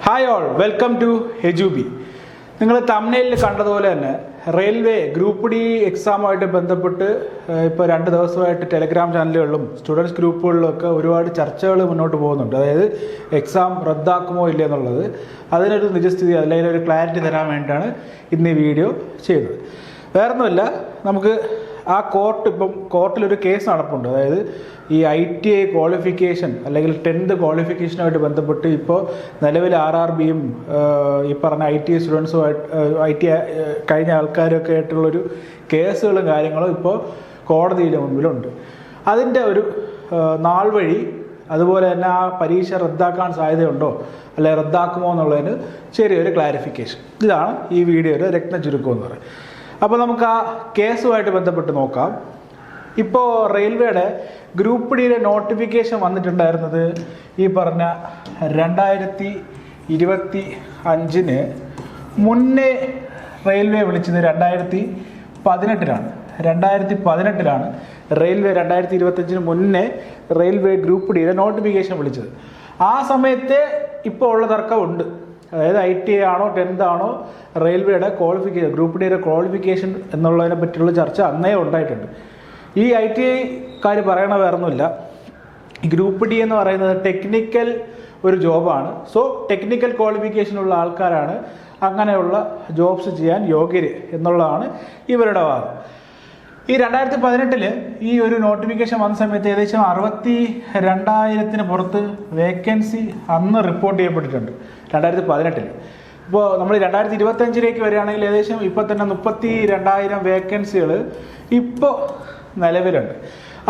Hi all, welcome to എജുബി. നിങ്ങൾ തംബ്നെയിലിൽ കണ്ടതുപോലെ തന്നെ റെയിൽവേ ഗ്രൂപ്പ് ഡി എക്സാമുമായിട്ട് ബന്ധപ്പെട്ട് ഇപ്പോൾ 2 ദിവസമായിട്ട് ടെലഗ്രാം ചാനലുകളിലും സ്റ്റുഡൻസ് ഗ്രൂപ്പുകളിലും ഒക്കെ ഒരുപാട് ചർച്ചകൾ മുന്നോട്ട് പോകുന്നുണ്ട്. അതായത് എക്സാം റദ്ദാക്കുമോ ഇല്ല എന്നുള്ളത്. അതിനൊരു നിജസ്ഥിതി അല്ലെങ്കിൽ ഒരു ക്ലാരിറ്റി തരാൻ വേണ്ടിയിട്ടാണ് ഇന്ന് ഈ വീഡിയോ ചെയ്തത്. വേറൊന്നുമില്ല, നമുക്ക് ആ കോർട്ടിലൊരു കേസ് നടപ്പുണ്ട്. അതായത് ഈ ITI ക്വാളിഫിക്കേഷൻ അല്ലെങ്കിൽ 10th ക്വാളിഫിക്കേഷനുമായിട്ട് ബന്ധപ്പെട്ട് ഇപ്പോൾ നിലവിൽ RRBയും ഈ പറഞ്ഞ ITI സ്റ്റുഡൻസുമായിട്ട് ITI കഴിഞ്ഞ ആൾക്കാരൊക്കെ ആയിട്ടുള്ളൊരു കേസുകളും കാര്യങ്ങളും ഇപ്പോൾ കോടതിയുടെ മുമ്പിലുണ്ട്. അതിൻ്റെ ഒരു നാൾ വഴി, അതുപോലെ തന്നെ ആ പരീക്ഷ റദ്ദാക്കാൻ സാധ്യതയുണ്ടോ അല്ലെ റദ്ദാക്കുമോ എന്നുള്ളതിന് ചെറിയൊരു ക്ലാരിഫിക്കേഷൻ. ഇതാണ് ഈ വീഡിയോയുടെ രത്ന ചുരുക്കം എന്ന് പറയുന്നത്. അപ്പോൾ നമുക്ക് ആ കേസുമായിട്ട് ബന്ധപ്പെട്ട് നോക്കാം. ഇപ്പോൾ റെയിൽവേയുടെ ഗ്രൂപ്പ് ഡിയുടെ നോട്ടിഫിക്കേഷൻ വന്നിട്ടുണ്ടായിരുന്നത് ഈ പറഞ്ഞ 2025 മുന്നേ റെയിൽവേ വിളിച്ചത് 2018 റെയിൽവേ 2025 മുന്നേ റെയിൽവേ ഗ്രൂപ്പ് ഡിയുടെ നോട്ടിഫിക്കേഷൻ വിളിച്ചത്. ആ സമയത്ത് ഇപ്പോൾ ഉള്ള തർക്കമുണ്ട്. അതായത് ITI ആണോ 10th ആണോ റെയിൽവേയുടെ ക്വാളിഫിക്കേഷൻ, ഗ്രൂപ്പ് ഡിയുടെ ക്വാളിഫിക്കേഷൻ എന്നുള്ളതിനെ പറ്റിയുള്ള ചർച്ച അന്നേ ഉണ്ടായിട്ടുണ്ട്. ഈ ITIക്കാർ പറയണ വേറൊന്നുമില്ല, ഈ ഗ്രൂപ്പ് ഡി എന്ന് പറയുന്നത് ടെക്നിക്കൽ ഒരു ജോബാണ്. സോ ടെക്നിക്കൽ ക്വാളിഫിക്കേഷനുള്ള ആൾക്കാരാണ് അങ്ങനെയുള്ള ജോബ്സ് ചെയ്യാൻ യോഗ്യര് എന്നുള്ളതാണ് ഇവരുടെ വാദം. ഈ 2018 ഈ ഒരു നോട്ടിഫിക്കേഷൻ വന്ന സമയത്ത് ഏകദേശം 62,000 പുറത്ത് വേക്കൻസി അന്ന് റിപ്പോർട്ട് ചെയ്യപ്പെട്ടിട്ടുണ്ട് 2018. ഇപ്പോൾ നമ്മൾ 2025 വരികയാണെങ്കിൽ ഏകദേശം ഇപ്പോൾ തന്നെ 32,000 വേക്കൻസികൾ ഇപ്പോൾ നിലവിലുണ്ട്.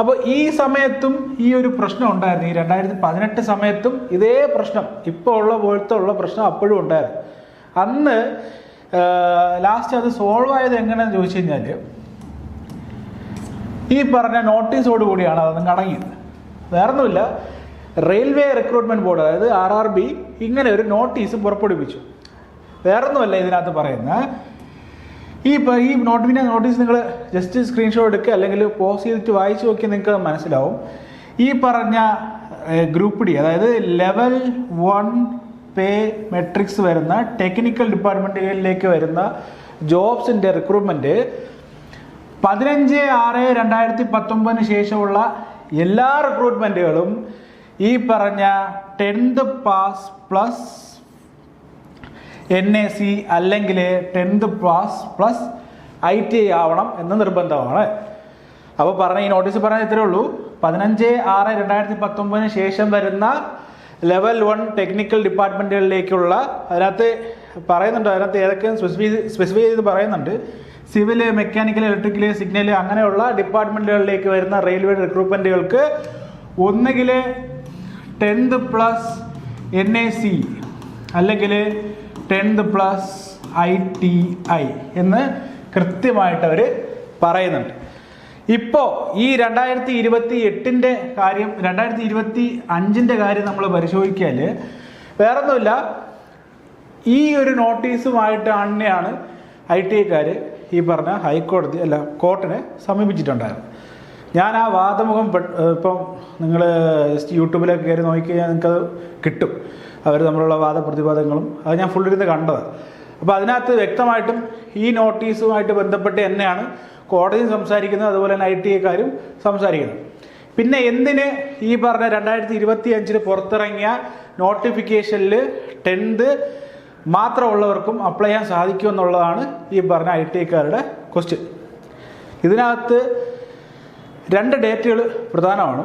അപ്പോൾ ഈ സമയത്തും ഈ ഒരു പ്രശ്നം ഉണ്ടായിരുന്നു. ഈ 2018 സമയത്തും ഇതേ പ്രശ്നം, ഇപ്പോൾ ഉള്ള പോലത്തെ ഉള്ള പ്രശ്നം അപ്പോഴും ഉണ്ടായിരുന്നു. അന്ന് ലാസ്റ്റ് അത് സോൾവ് ആയത് എങ്ങനെയാണെന്ന് ചോദിച്ചു കഴിഞ്ഞാൽ ഈ പറഞ്ഞ നോട്ടീസോട് കൂടിയാണ് അതൊന്നും കടങ്ങിയത്. വേറൊന്നുമില്ല, റെയിൽവേ റിക്രൂട്ട്മെന്റ് ബോർഡ് അതായത് RRB ഇങ്ങനെ ഒരു നോട്ടീസ് പുറപ്പെടുവിച്ചു. വേറൊന്നുമല്ല ഇതിനകത്ത് പറയുന്ന ഈ നോട്ടീസ് നിങ്ങൾ ജസ്റ്റ് സ്ക്രീൻഷോട്ട് എടുക്കുക അല്ലെങ്കിൽ പോസ് ചെയ്തിട്ട് വായിച്ചു നോക്കി നിങ്ങൾക്ക് മനസ്സിലാവും. ഈ പറഞ്ഞ ഗ്രൂപ്പ് ഡി അതായത് ലെവൽ 1 പേ മെട്രിക്സ് വരുന്ന ടെക്നിക്കൽ ഡിപ്പാർട്ട്മെന്റുകളിലേക്ക് വരുന്ന ജോബ്സിന്റെ റിക്രൂട്ട്മെന്റ് 15/6/2019 ശേഷമുള്ള എല്ലാ റിക്രൂട്ട്മെന്റുകളും ഈ പറഞ്ഞ 10th പാസ് പ്ലസ് NAC അല്ലെങ്കിൽ 10th പാസ് പ്ലസ് ITI ആവണം എന്ന് നിർബന്ധമാണ്. അപ്പോൾ ഈ നോട്ടീസ് പറഞ്ഞ ഇത്രേ ഉള്ളൂ. 15/6/2019 ശേഷം വരുന്ന ലെവൽ 1 ടെക്നിക്കൽ ഡിപ്പാർട്ട്മെന്റുകളിലേക്കുള്ള, അതിനകത്ത് പറയുന്നുണ്ട്, അതിനകത്ത് ഏതൊക്കെയും സ്പെസിഫൈ ചെയ്ത് പറയുന്നുണ്ട്. സിവില്, മെക്കാനിക്കൽ, ഇലക്ട്രിക്കൽ, സിഗ്നൽ അങ്ങനെയുള്ള ഡിപ്പാർട്ട്മെന്റുകളിലേക്ക് വരുന്ന റെയിൽവേ റിക്രൂട്ട്മെന്റുകൾക്ക് ഒന്നുകിൽ 10th പ്ലസ് NAC അല്ലെങ്കിൽ 10th പ്ലസ് ITI എന്ന് കൃത്യമായിട്ട് അവർ പറയുന്നുണ്ട്. ഇപ്പോൾ ഈ 2028 കാര്യം, 2025 കാര്യം നമ്മൾ പരിശോധിക്കാൽ വേറൊന്നുമില്ല, ഈ ഒരു നോട്ടീസുമായിട്ട് തന്നെയാണ് ITIക്കാർ ഈ പറഞ്ഞ കോർട്ടിനെ സമീപിച്ചിട്ടുണ്ടായിരുന്നു. ഞാൻ ആ വാദമുഖം ഇപ്പം നിങ്ങൾ യൂട്യൂബിലൊക്കെ കയറി നോക്കിക്കഴിഞ്ഞാൽ നിങ്ങൾക്കത് കിട്ടും. അവർ തമ്മിലുള്ള വാദപ്രതിവാദങ്ങളും അത് ഞാൻ ഫുള്ളിരുന്ന് കണ്ടതാണ്. അപ്പോൾ അതിനകത്ത് വ്യക്തമായിട്ടും ഈ നോട്ടീസുമായിട്ട് ബന്ധപ്പെട്ട് തന്നെയാണ് കോടതിയും സംസാരിക്കുന്നത്, അതുപോലെ തന്നെ ITIക്കാരും സംസാരിക്കുന്നത്. പിന്നെ എന്തിന് ഈ പറഞ്ഞ 2025 പുറത്തിറങ്ങിയ നോട്ടിഫിക്കേഷനിൽ 10th മാത്രമുള്ളവർക്കും അപ്ലൈ ചെയ്യാൻ സാധിക്കുമെന്നുള്ളതാണ് ഈ പറഞ്ഞ ITIക്കാരുടെ ക്വസ്റ്റ്യൻ. ഇതിനകത്ത് 2 ഡേറ്റുകൾ പ്രധാനമാണ്.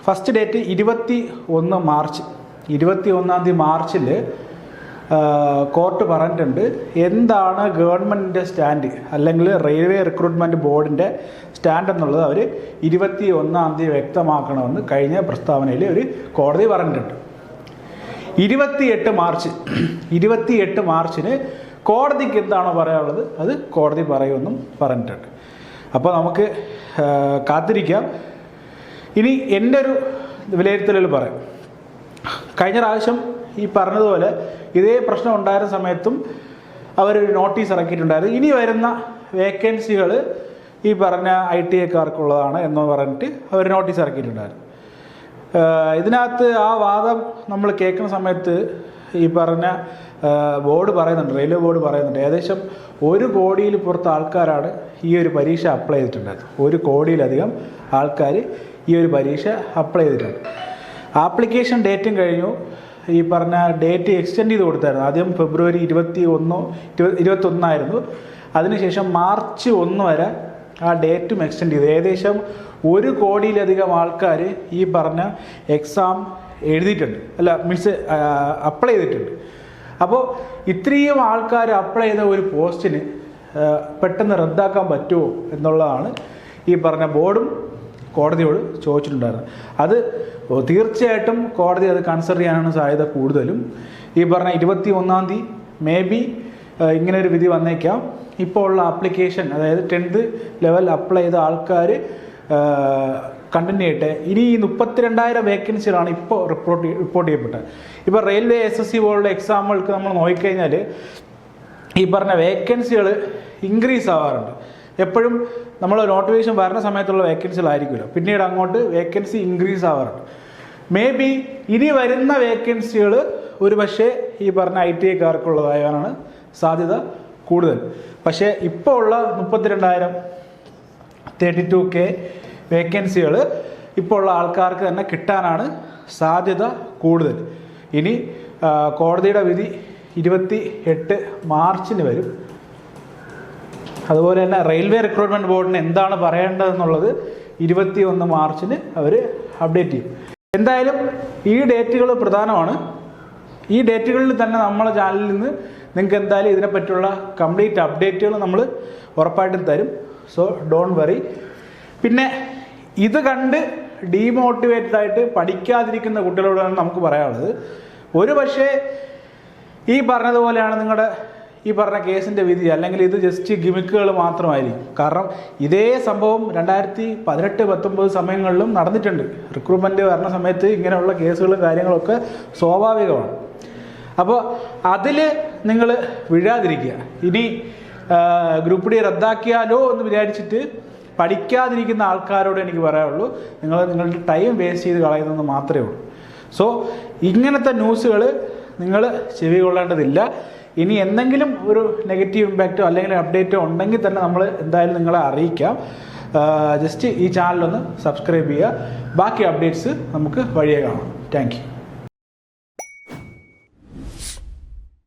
First date 21 March. 21 മാർച്ചിൽ കോർട്ട് പറഞ്ഞിട്ടുണ്ട് എന്താണ് ഗവൺമെൻറ്റിൻ്റെ സ്റ്റാൻഡ് അല്ലെങ്കിൽ റെയിൽവേ റിക്രൂട്ട്മെൻറ്റ് ബോർഡിൻ്റെ സ്റ്റാൻഡ് എന്നുള്ളത് അവർ 21 വ്യക്തമാക്കണമെന്ന് കഴിഞ്ഞ പ്രസ്താവനയിൽ ഒരു കോടതി പറഞ്ഞിട്ടുണ്ട്. 28 മാർച്ചിന് കോടതിക്ക് എന്താണോ പറയാനുള്ളത് അത് കോടതി പറയുമെന്നും പറഞ്ഞിട്ടുണ്ട്. അപ്പോൾ നമുക്ക് കാത്തിരിക്കാം. ഇനി എൻ്റെ ഒരു വിലയിരുത്തലുകൾ പറയാം. കഴിഞ്ഞ പ്രാവശ്യം ഈ പറഞ്ഞതുപോലെ ഇതേ പ്രശ്നം ഉണ്ടായിരുന്ന സമയത്തും അവരൊരു നോട്ടീസ് ഇറക്കിയിട്ടുണ്ടായിരുന്നു. ഇനി വരുന്ന വേക്കൻസികൾ ഈ പറഞ്ഞ ITIക്കാർക്കുള്ളതാണ് എന്ന് പറഞ്ഞിട്ട് അവർ നോട്ടീസ് ഇറക്കിയിട്ടുണ്ടായിരുന്നു. ഇതിനകത്ത് ആ വാദം നമ്മൾ കേൾക്കുന്ന സമയത്ത് ഈ പറഞ്ഞ ബോർഡ് പറയുന്നുണ്ട്, റെയിൽവേ ബോർഡ് പറയുന്നുണ്ട്, ഏകദേശം 1 കോടിയിൽ പുറത്ത് ആൾക്കാരാണ് ഈ ഒരു പരീക്ഷ അപ്ലൈ ചെയ്തിട്ടുണ്ടായത്. 1 കോടിയിലധികം ആൾക്കാർ ഈ ഒരു പരീക്ഷ അപ്ലൈ ചെയ്തിട്ടുണ്ട്. ആപ്ലിക്കേഷൻ ഡേറ്റും കഴിഞ്ഞു. ഈ പറഞ്ഞ ഡേറ്റ് എക്സ്റ്റെൻഡ് ചെയ്ത് കൊടുത്തായിരുന്നു. ആദ്യം ഫെബ്രുവരി 21 അതിനുശേഷം മാർച്ച് 1 വരെ ആ ഡേറ്റും എക്സ്റ്റെൻഡ് ചെയ്തു. ഏകദേശം 1 കോടിയിലധികം ആൾക്കാർ ഈ പറഞ്ഞ എക്സാം എഴുതിയിട്ടുണ്ട്, അപ്ലൈ ചെയ്തിട്ടുണ്ട്. അപ്പോൾ ഇത്രയും ആൾക്കാർ അപ്ലൈ ചെയ്ത ഒരു പോസ്റ്റിന് പെട്ടെന്ന് റദ്ദാക്കാൻ പറ്റുമോ എന്നുള്ളതാണ് ഈ പറഞ്ഞ ബോർഡും കോടതിയോട് ചോദിച്ചിട്ടുണ്ടായിരുന്നത്. അത് തീർച്ചയായിട്ടും കോടതി അത് കൺസിഡർ ചെയ്യാനാണ് സാധ്യത കൂടുതലും. ഈ പറഞ്ഞ 21 തീയതി മേ ബി ഇങ്ങനൊരു വിധി വന്നേക്കാം. ഇപ്പോൾ ഉള്ള ആപ്ലിക്കേഷൻ, അതായത് 10th ലെവൽ അപ്ലൈ ചെയ്ത ആൾക്കാർ കണ്ടിന്യൂ ചെയ്യട്ടെ. ഇനി ഈ 32,000 വേക്കൻസികളാണ് ഇപ്പോൾ റിപ്പോർട്ട് ചെയ്യപ്പെട്ടത്. ഇപ്പോൾ റെയിൽവേ SSC പോലുള്ള എക്സാമുകൾക്ക് നമ്മൾ നോക്കിക്കഴിഞ്ഞാൽ ഈ പറഞ്ഞ വേക്കൻസികൾ ഇൻക്രീസ് ആവാറുണ്ട്. എപ്പോഴും നമ്മൾ നോട്ടിഫിക്കേഷൻ വരുന്ന സമയത്തുള്ള വേക്കൻസികളായിരിക്കുമല്ലോ, പിന്നീട് അങ്ങോട്ട് വേക്കൻസി ഇൻക്രീസ് ആവാറുണ്ട്. മേ ബി ഇനി വരുന്ന വേക്കൻസികൾ ഒരു പക്ഷേ ഈ പറഞ്ഞ ITIക്കാർക്കുള്ളതായാണ് സാധ്യത കൂടുതൽ. പക്ഷേ ഇപ്പോൾ ഉള്ള 32,000 32K വേക്കൻസികൾ ഇപ്പോൾ ഉള്ള ആൾക്കാർക്ക് തന്നെ കിട്ടാനാണ് സാധ്യത കൂടുതൽ. ഇനി കോടതിയുടെ വിധി 28 മാർച്ചിന് വരും. അതുപോലെ തന്നെ റെയിൽവേ റിക്രൂട്ട്മെൻറ്റ് ബോർഡിന് എന്താണ് പറയേണ്ടതെന്നുള്ളത് 21 മാർച്ചിന് അവർ അപ്ഡേറ്റ് ചെയ്യും. എന്തായാലും ഈ ഡേറ്റുകൾ പ്രധാനമാണ്. ഈ ഡേറ്റുകളിൽ തന്നെ നമ്മളെ ചാനലിൽ നിന്ന് നിങ്ങൾക്ക് എന്തായാലും ഇതിനെപ്പറ്റിയുള്ള കംപ്ലീറ്റ് അപ്ഡേറ്റുകൾ നമ്മൾ ഉറപ്പായിട്ടും തരും. So don't worry. പിന്നെ ഇത് കണ്ട് ഡീമോട്ടിവേറ്റഡ് ആയിട്ട് പഠിക്കാതിരിക്കുന്ന കുട്ടികളോടാണ് നമുക്ക് പറയാനുള്ളത്. ഒരു പക്ഷേ ഈ പറഞ്ഞതുപോലെയാണ് നിങ്ങളുടെ ഈ പറഞ്ഞ കേസിൻ്റെ വിധി, അല്ലെങ്കിൽ ഇത് ജസ്റ്റ് ഗിമിക്കുകൾ മാത്രമായിരിക്കും. കാരണം ഇതേ സംഭവം 2018-19 സമയങ്ങളിലും നടന്നിട്ടുണ്ട്. റിക്രൂട്ട്മെൻറ്റ് വരുന്ന സമയത്ത് ഇങ്ങനെയുള്ള കേസുകളും കാര്യങ്ങളൊക്കെ സ്വാഭാവികമാണ്. അപ്പോൾ അതിൽ നിങ്ങൾ വീഴാതിരിക്കുക. ഇനി ഗ്രൂപ്പ് ഡി റദ്ദാക്കിയാലോ എന്ന് വിചാരിച്ചിട്ട് പഠിക്കാതിരിക്കുന്ന ആൾക്കാരോട് എനിക്ക് പറയാനുള്ളൂ, നിങ്ങളുടെ ടൈം വേസ്റ്റ് ചെയ്ത് കളയുന്നതെന്ന് മാത്രമേ ഉള്ളൂ. സോ ഇങ്ങനത്തെ ന്യൂസുകൾ നിങ്ങൾ ചെവി കൊള്ളേണ്ടതില്ല. ഇനി എന്തെങ്കിലും ഒരു നെഗറ്റീവ് ഇമ്പാക്റ്റോ അല്ലെങ്കിൽ അപ്ഡേറ്റോ ഉണ്ടെങ്കിൽ തന്നെ നമ്മൾ എന്തായാലും നിങ്ങളെ അറിയിക്കാം. ജസ്റ്റ് ഈ ചാനലൊന്ന് സബ്സ്ക്രൈബ് ചെയ്യുക. ബാക്കി അപ്ഡേറ്റ്സ് നമുക്ക് വഴിയേ കാണാം. Thank you.